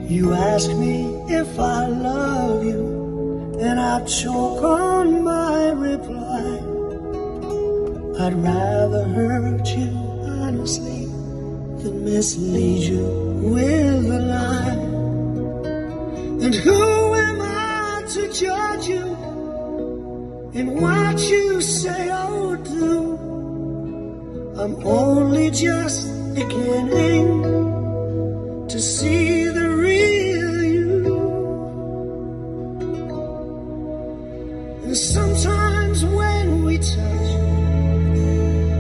You ask me if I love you, and I choke on my reply. I'd rather hurt you honestly than mislead you with a lie. And who am I to judge you in what you say or do? I'm only just beginning to see the real you. And sometimes when we touch,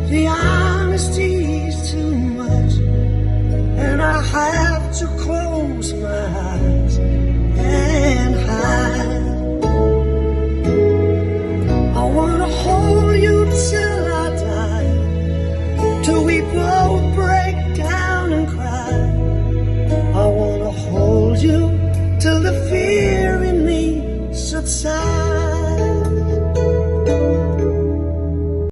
the honesty's too much, and I have to close my eyes and hide. I wanna hold you till I die, till we both break down and cry. I wanna hold you till the fear in me subsides.